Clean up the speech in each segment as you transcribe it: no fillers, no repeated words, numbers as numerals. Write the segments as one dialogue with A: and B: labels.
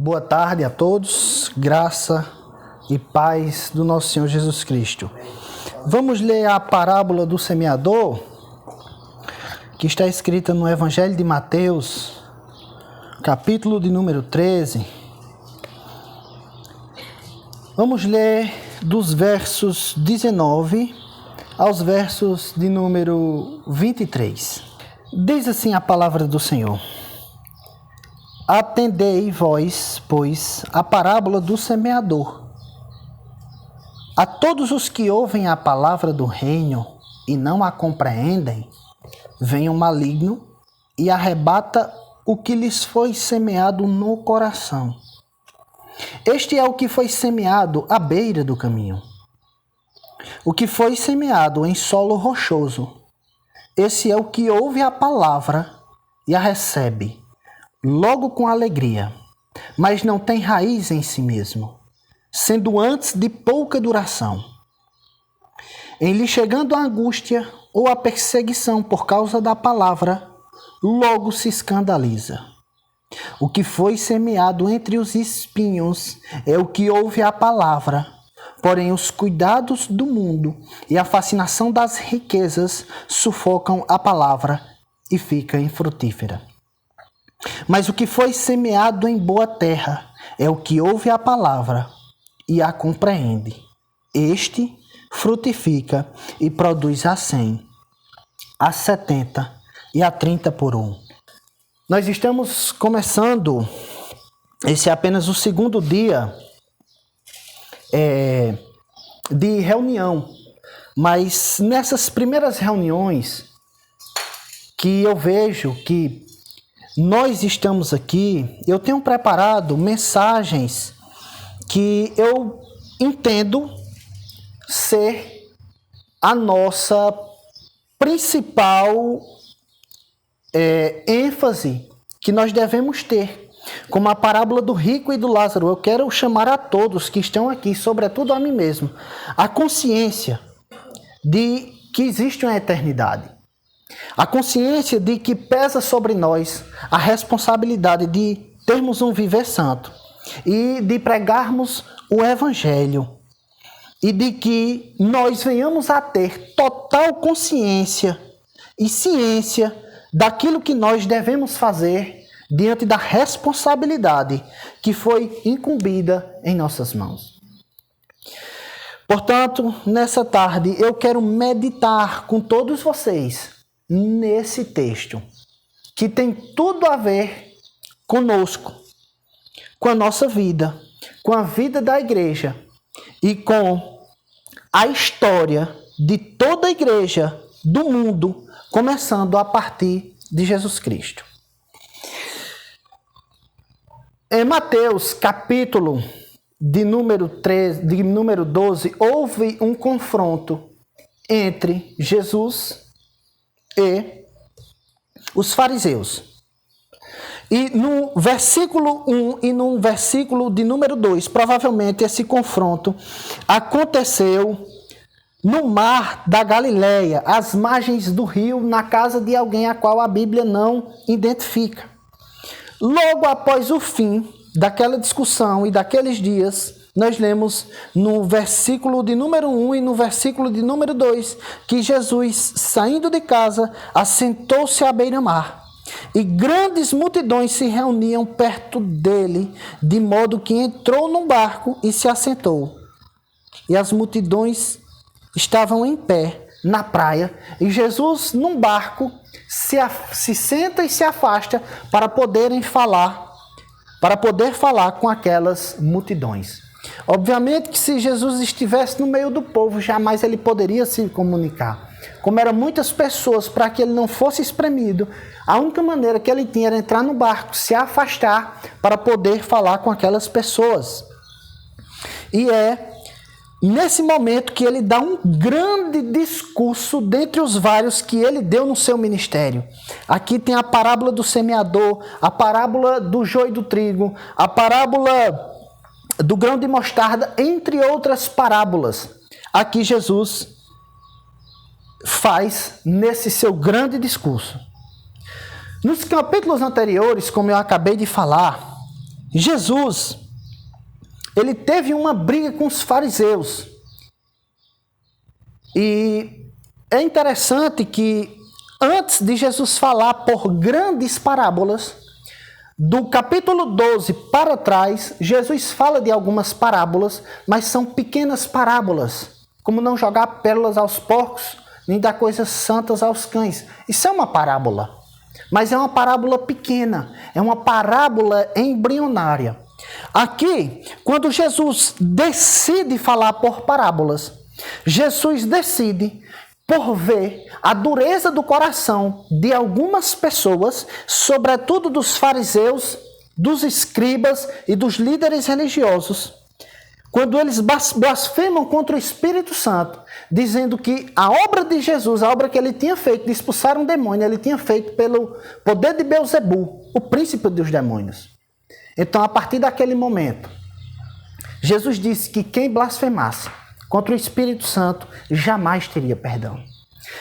A: Boa tarde a todos, graça e paz do nosso Senhor Jesus Cristo. Vamos ler a parábola do semeador, que está escrita no Evangelho de Mateus, capítulo de número 13. Vamos ler dos versos 19 aos versos de número 23. Diz assim a palavra do Senhor: Atendei vós, pois, a parábola do semeador. A todos os que ouvem a palavra do reino e não a compreendem, vem o maligno e arrebata o que lhes foi semeado no coração. Este é o que foi semeado à beira do caminho. O que foi semeado em solo rochoso, esse é o que ouve a palavra e a recebe logo com alegria, mas não tem raiz em si mesmo, sendo antes de pouca duração. Em lhe chegando a angústia ou a perseguição por causa da palavra, logo se escandaliza. O que foi semeado entre os espinhos é o que ouve a palavra, porém os cuidados do mundo e a fascinação das riquezas sufocam a palavra e fica infrutífera. Mas o que foi semeado em boa terra é o que ouve a palavra e a compreende. Este frutifica e produz a 100, a 70 e a 30 por 1. Nós estamos começando, esse é apenas o segundo dia de reunião, mas nessas primeiras reuniões que eu vejo que nós estamos aqui, eu tenho preparado mensagens que eu entendo ser a nossa principal ênfase que nós devemos ter. Como a parábola do rico e do Lázaro, eu quero chamar a todos que estão aqui, sobretudo a mim mesmo, a consciência de que existe uma eternidade. A consciência de que pesa sobre nós a responsabilidade de termos um viver santo e de pregarmos o Evangelho e de que nós venhamos a ter total consciência e ciência daquilo que nós devemos fazer diante da responsabilidade que foi incumbida em nossas mãos. Portanto, nessa tarde eu quero meditar com todos vocês nesse texto, que tem tudo a ver conosco, com a nossa vida, com a vida da igreja e com a história de toda a igreja do mundo, começando a partir de Jesus Cristo. Em Mateus, capítulo de número 12, houve um confronto entre Jesus e os fariseus. E no versículo 1 e no versículo de número 2, provavelmente esse confronto aconteceu no mar da Galileia, às margens do rio, na casa de alguém a qual a Bíblia não identifica. Logo após o fim daquela discussão e daqueles dias, nós lemos no versículo de número 1 e no versículo de número 2 que Jesus, saindo de casa, assentou-se à beira-mar. E grandes multidões se reuniam perto dele, de modo que entrou num barco e se assentou. E as multidões estavam em pé na praia, e Jesus, num barco, se senta e se afasta para poder falar com aquelas multidões. Obviamente que se Jesus estivesse no meio do povo, jamais ele poderia se comunicar. Como eram muitas pessoas, para que ele não fosse espremido, a única maneira que ele tinha era entrar no barco, se afastar para poder falar com aquelas pessoas. E é nesse momento que ele dá um grande discurso dentre os vários que ele deu no seu ministério. Aqui tem a parábola do semeador, a parábola do joio e do trigo, a parábola do grão de mostarda, entre outras parábolas. Aqui Jesus faz nesse seu grande discurso. Nos capítulos anteriores, como eu acabei de falar, Jesus, ele teve uma briga com os fariseus. E é interessante que antes de Jesus falar por grandes parábolas, do capítulo 12 para trás, Jesus fala de algumas parábolas, mas são pequenas parábolas, como não jogar pérolas aos porcos, nem dar coisas santas aos cães. Isso é uma parábola, mas é uma parábola pequena, é uma parábola embrionária. Aqui, quando Jesus decide falar por parábolas, Jesus decide por ver a dureza do coração de algumas pessoas, sobretudo dos fariseus, dos escribas e dos líderes religiosos, quando eles blasfemam contra o Espírito Santo, dizendo que a obra de Jesus, a obra que ele tinha feito de expulsar um demônio, ele tinha feito pelo poder de Beelzebu, o príncipe dos demônios. Então, a partir daquele momento, Jesus disse que quem blasfemasse contra o Espírito Santo jamais teria perdão.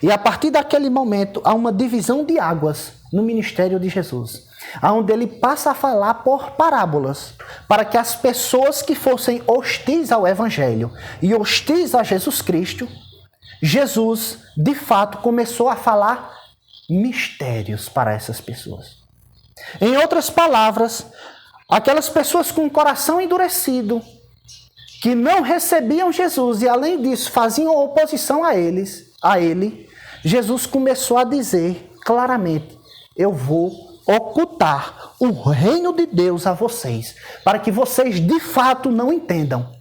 A: E a partir daquele momento, há uma divisão de águas no ministério de Jesus, onde ele passa a falar por parábolas, para que as pessoas que fossem hostis ao Evangelho e hostis a Jesus Cristo, Jesus, de fato, começou a falar mistérios para essas pessoas. Em outras palavras, aquelas pessoas com o coração endurecido, que não recebiam Jesus e, além disso, faziam oposição a ele, Jesus começou a dizer claramente: eu vou ocultar o reino de Deus a vocês, para que vocês de fato não entendam.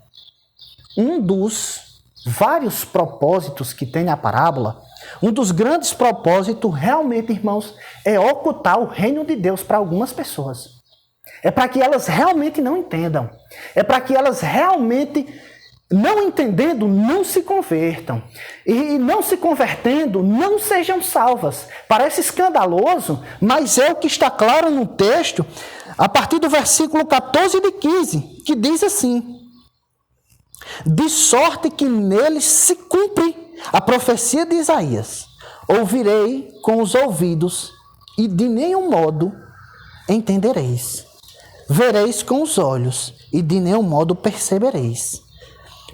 A: Um dos vários propósitos que tem a parábola, um dos grandes propósitos realmente, irmãos, é ocultar o reino de Deus para algumas pessoas. É para que elas realmente não entendam. É para que elas realmente, não entendendo, não se convertam. E não se convertendo, não sejam salvas. Parece escandaloso, mas é o que está claro no texto, a partir do versículo 14 de 15, que diz assim: de sorte que nele se cumpre a profecia de Isaías. Ouvirei com os ouvidos e de nenhum modo entendereis. Vereis com os olhos e de nenhum modo percebereis.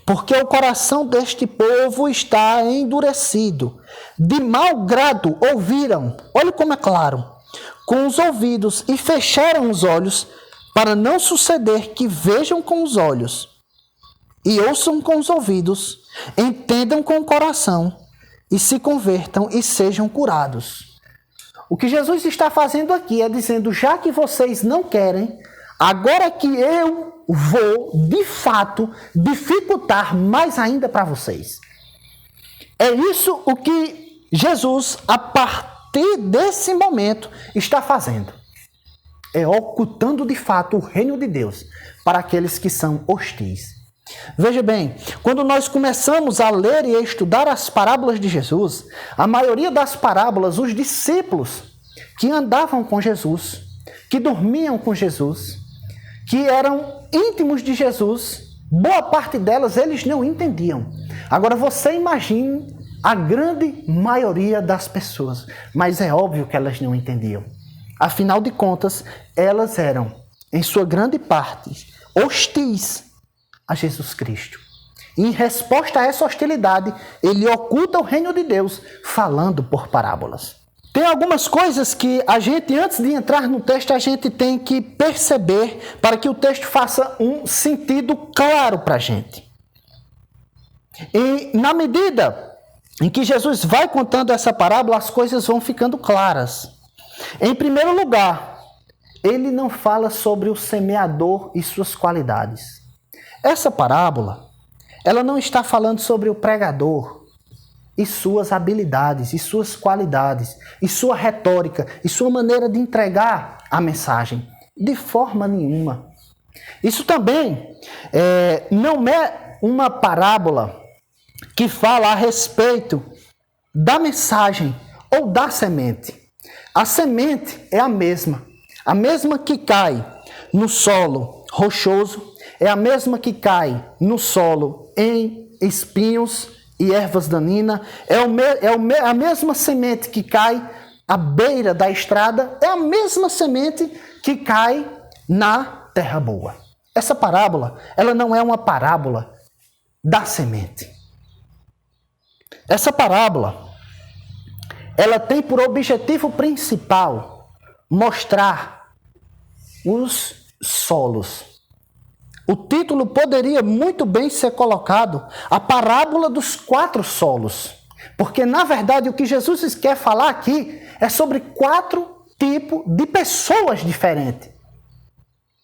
A: Porque o coração deste povo está endurecido. De mau grado ouviram, olha como é claro, com os ouvidos e fecharam os olhos, para não suceder que vejam com os olhos e ouçam com os ouvidos, entendam com o coração e se convertam e sejam curados. O que Jesus está fazendo aqui é dizendo: já que vocês não querem, agora que eu vou, de fato, dificultar mais ainda para vocês. É isso o que Jesus, a partir desse momento, está fazendo. É ocultando, de fato, o reino de Deus para aqueles que são hostis. Veja bem, quando nós começamos a ler e a estudar as parábolas de Jesus, a maioria das parábolas, os discípulos que andavam com Jesus, que dormiam com Jesus, que eram íntimos de Jesus, boa parte delas eles não entendiam. Agora você imagine a grande maioria das pessoas, mas é óbvio que elas não entendiam. Afinal de contas, elas eram, em sua grande parte, hostis a Jesus Cristo. E em resposta a essa hostilidade, ele oculta o reino de Deus, falando por parábolas. Tem algumas coisas que a gente, antes de entrar no texto, a gente tem que perceber para que o texto faça um sentido claro para a gente. E na medida em que Jesus vai contando essa parábola, as coisas vão ficando claras. Em primeiro lugar, ele não fala sobre o semeador e suas qualidades. Essa parábola, ela não está falando sobre o pregador e suas habilidades, e suas qualidades, e sua retórica, e sua maneira de entregar a mensagem. De forma nenhuma. Isso também não é uma parábola que fala a respeito da mensagem ou da semente. A semente é a mesma que cai no solo rochoso, é a mesma que cai no solo em espinhos e ervas daninhas, a mesma semente que cai à beira da estrada, é a mesma semente que cai na terra boa. Essa parábola, ela não é uma parábola da semente. Essa parábola, ela tem por objetivo principal mostrar os solos. O título poderia muito bem ser colocado a parábola dos 4 solos. Porque, na verdade, o que Jesus quer falar aqui é sobre 4 tipos de pessoas diferentes.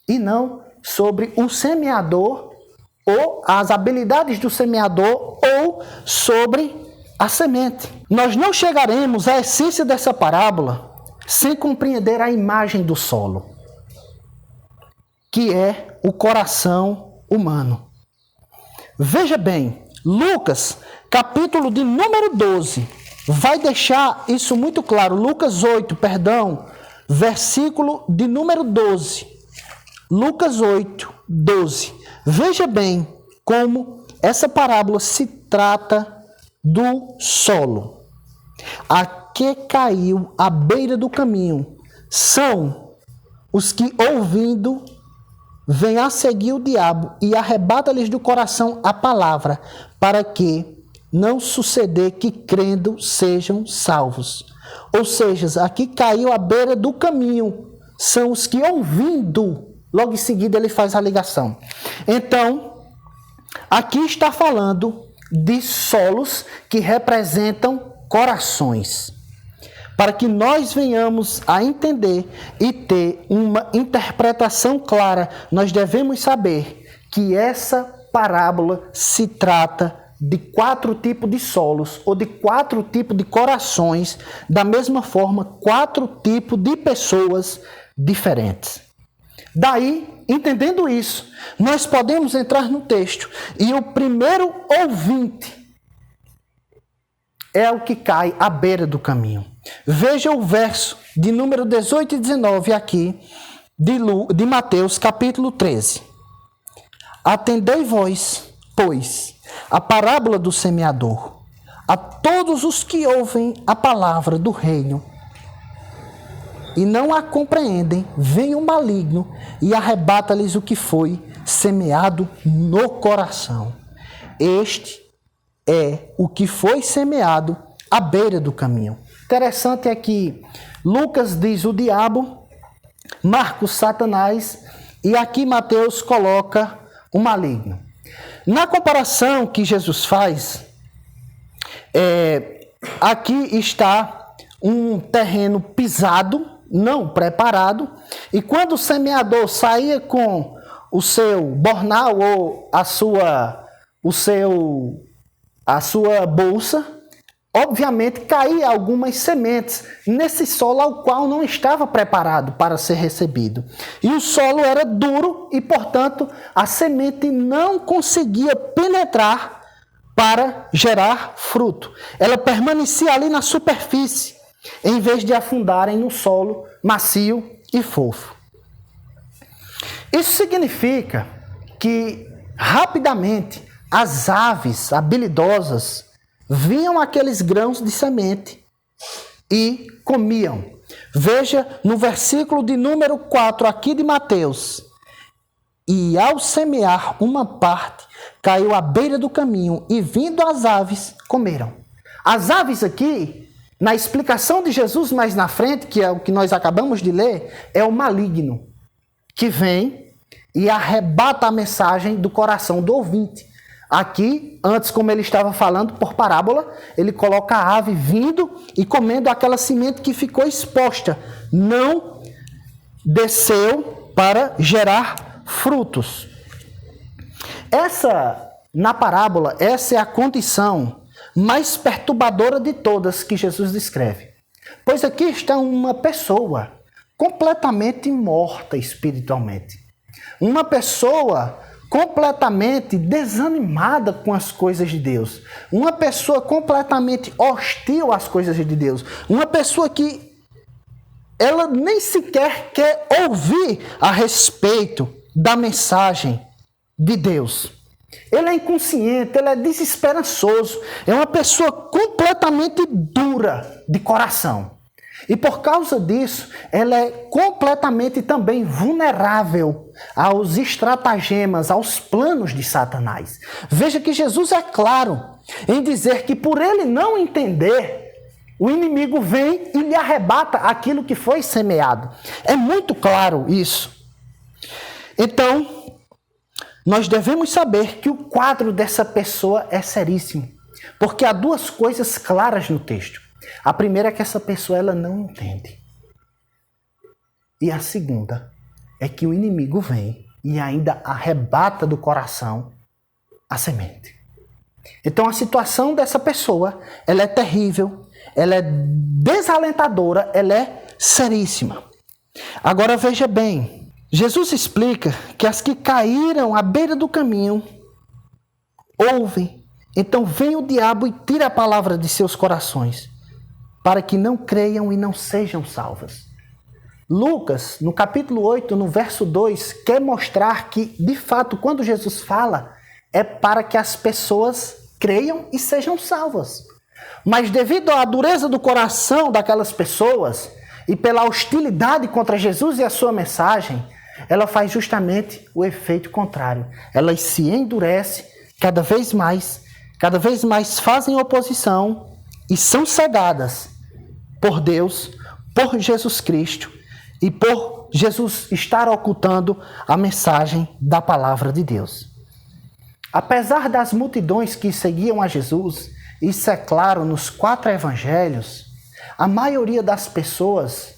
A: E não sobre o semeador, ou as habilidades do semeador, ou sobre a semente. Nós não chegaremos à essência dessa parábola sem compreender a imagem do solo, que é o coração humano. Veja bem, Lucas, capítulo de número 12, vai deixar isso muito claro. Lucas 8, versículo de número 12. Lucas 8, 12. Veja bem como essa parábola se trata do solo. A que caiu à beira do caminho são os que, ouvindo, vêm a seguir o diabo e arrebata-lhes do coração a palavra, para que não suceder que, crendo, sejam salvos. Ou seja, aqui caiu à beira do caminho são os que, ouvindo, logo em seguida ele faz a ligação. Então, aqui está falando de solos que representam corações. Para que nós venhamos a entender e ter uma interpretação clara, nós devemos saber que essa parábola se trata de 4 tipos de solos, ou de 4 tipos de corações, da mesma forma, 4 tipos de pessoas diferentes. Daí, entendendo isso, nós podemos entrar no texto, e o primeiro ouvinte é o que cai à beira do caminho. Veja o verso de número 18 e 19 aqui, de Mateus, capítulo 13. Atendei vós, pois, a parábola do semeador, a todos os que ouvem a palavra do reino e não a compreendem, vem o maligno e arrebata-lhes o que foi semeado no coração. Este é o que foi semeado à beira do caminho. Interessante é que Lucas diz o diabo, Marcos Satanás, e aqui Mateus coloca o maligno. Na comparação que Jesus faz, aqui está um terreno pisado, não preparado, e quando o semeador saía com o seu bornal ou a sua bolsa, obviamente caía algumas sementes nesse solo ao qual não estava preparado para ser recebido. E o solo era duro e, portanto, a semente não conseguia penetrar para gerar fruto. Ela permanecia ali na superfície, em vez de afundarem no solo macio e fofo. Isso significa que, rapidamente, as aves habilidosas vinham aqueles grãos de semente e comiam. Veja no versículo de número 4 aqui de Mateus. E ao semear uma parte, caiu à beira do caminho e vindo as aves, comeram. As aves aqui, na explicação de Jesus mais na frente, que é o que nós acabamos de ler, é o maligno, que vem e arrebata a mensagem do coração do ouvinte. Aqui, antes, como ele estava falando por parábola, ele coloca a ave vindo e comendo aquela semente que ficou exposta. Não desceu para gerar frutos. Na parábola, essa é a condição mais perturbadora de todas que Jesus descreve. Pois aqui está uma pessoa completamente morta espiritualmente. Uma pessoa completamente desanimada com as coisas de Deus. Uma pessoa completamente hostil às coisas de Deus. Uma pessoa que ela nem sequer quer ouvir a respeito da mensagem de Deus. Ele é inconsciente, ele é desesperançoso. É uma pessoa completamente dura de coração. E por causa disso, ela é completamente também vulnerável aos estratagemas, aos planos de Satanás. Veja que Jesus é claro em dizer que por ele não entender, o inimigo vem e lhe arrebata aquilo que foi semeado. É muito claro isso. Então, nós devemos saber que o quadro dessa pessoa é seríssimo, porque há duas coisas claras no texto. A primeira é que essa pessoa ela não entende. E a segunda é que o inimigo vem e ainda arrebata do coração a semente. Então a situação dessa pessoa, ela é terrível, ela é desalentadora, ela é seríssima. Agora veja bem, Jesus explica que as que caíram à beira do caminho ouvem, então vem o diabo e tira a palavra de seus corações, para que não creiam e não sejam salvas. Lucas, no capítulo 8, no verso 2, quer mostrar que, de fato, quando Jesus fala, é para que as pessoas creiam e sejam salvas. Mas devido à dureza do coração daquelas pessoas e pela hostilidade contra Jesus e a sua mensagem, ela faz justamente o efeito contrário. Elas se endurecem cada vez mais fazem oposição e são cegadas por Deus, por Jesus Cristo e por Jesus estar ocultando a mensagem da palavra de Deus. Apesar das multidões que seguiam a Jesus, isso é claro nos 4 evangelhos, a maioria das pessoas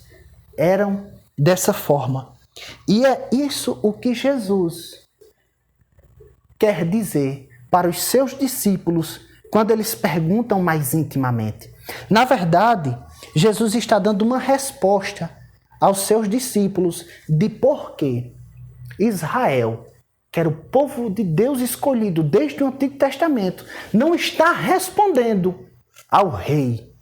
A: eram dessa forma. E é isso o que Jesus quer dizer para os seus discípulos quando eles perguntam mais intimamente. Na verdade, Jesus está dando uma resposta aos seus discípulos de por que Israel, que era o povo de Deus escolhido desde o Antigo Testamento, não está respondendo ao Rei,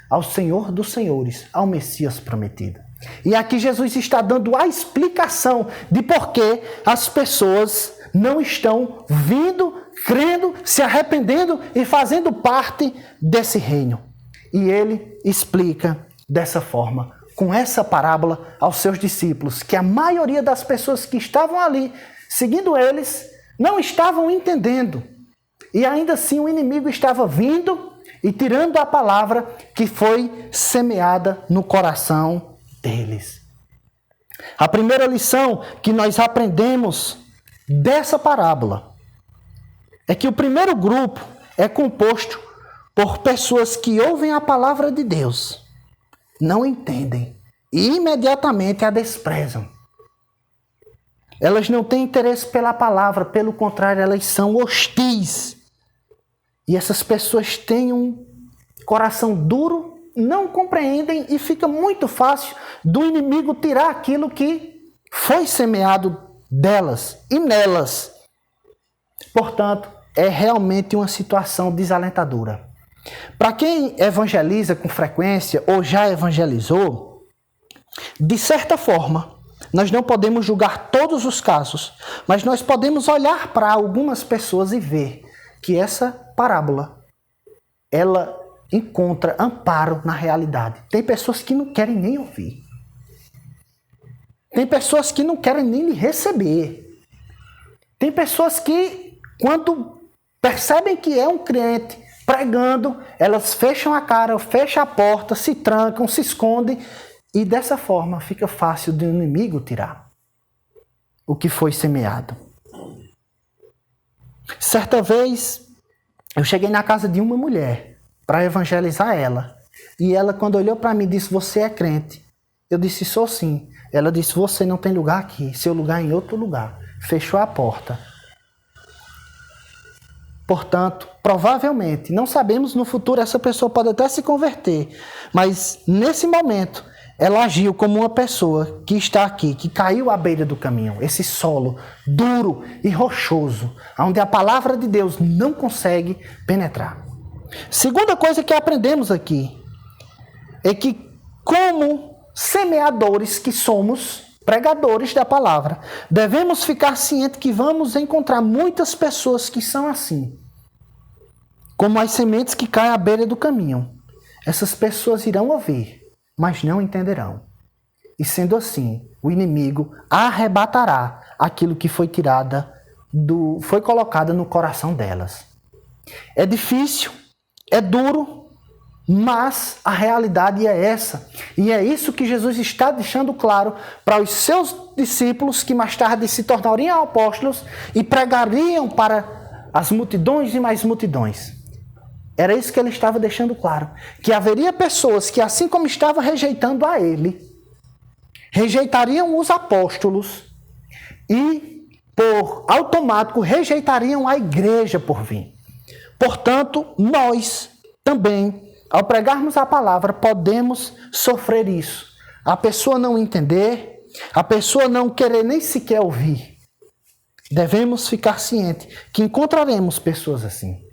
A: ao Senhor dos Senhores, ao Messias prometido. E aqui Jesus está dando a explicação de por que as pessoas não estão vindo, crendo, se arrependendo e fazendo parte desse reino. E ele explica dessa forma, com essa parábola aos seus discípulos, que a maioria das pessoas que estavam ali, seguindo eles, não estavam entendendo. E ainda assim o inimigo estava vindo e tirando a palavra que foi semeada no coração deles. A primeira lição que nós aprendemos dessa parábola é que o primeiro grupo é composto por pessoas que ouvem a palavra de Deus, não entendem e imediatamente a desprezam. Elas não têm interesse pela palavra, pelo contrário, elas são hostis. E essas pessoas têm um coração duro, não compreendem e fica muito fácil do inimigo tirar aquilo que foi semeado delas e nelas. Portanto, é realmente uma situação desalentadora. Para quem evangeliza com frequência ou já evangelizou, de certa forma, nós não podemos julgar todos os casos, mas nós podemos olhar para algumas pessoas e ver que essa parábola, ela encontra amparo na realidade. Tem pessoas que não querem nem ouvir. Tem pessoas que não querem nem lhe receber. Tem pessoas que, quando percebem que é um crente pregando, elas fecham a cara, fecham a porta, se trancam, se escondem, e dessa forma fica fácil do inimigo tirar o que foi semeado. Certa vez, eu cheguei na casa de uma mulher para evangelizar ela. E ela, quando olhou para mim, disse: "Você é crente?" Eu disse: "Sou sim." Ela disse: "Você não tem lugar aqui, seu lugar é em outro lugar." Fechou a porta. Portanto, provavelmente, não sabemos no futuro, essa pessoa pode até se converter, mas nesse momento, ela agiu como uma pessoa que está aqui, que caiu à beira do caminho, esse solo duro e rochoso, onde a palavra de Deus não consegue penetrar. Segunda coisa que aprendemos aqui é que, como semeadores que somos, pregadores da palavra, devemos ficar cientes que vamos encontrar muitas pessoas que são assim, como as sementes que caem à beira do caminho. Essas pessoas irão ouvir, mas não entenderão. E sendo assim, o inimigo arrebatará aquilo que foi foi colocado no coração delas. É difícil, é duro, mas a realidade é essa. E é isso que Jesus está deixando claro para os seus discípulos, que mais tarde se tornariam apóstolos e pregariam para as multidões e mais multidões. Era isso que ele estava deixando claro. Que haveria pessoas que, assim como estavam rejeitando a ele, rejeitariam os apóstolos e, por automático, rejeitariam a igreja por vir. Portanto, nós também, ao pregarmos a palavra, podemos sofrer isso. A pessoa não entender, a pessoa não querer nem sequer ouvir. Devemos ficar cientes que encontraremos pessoas assim.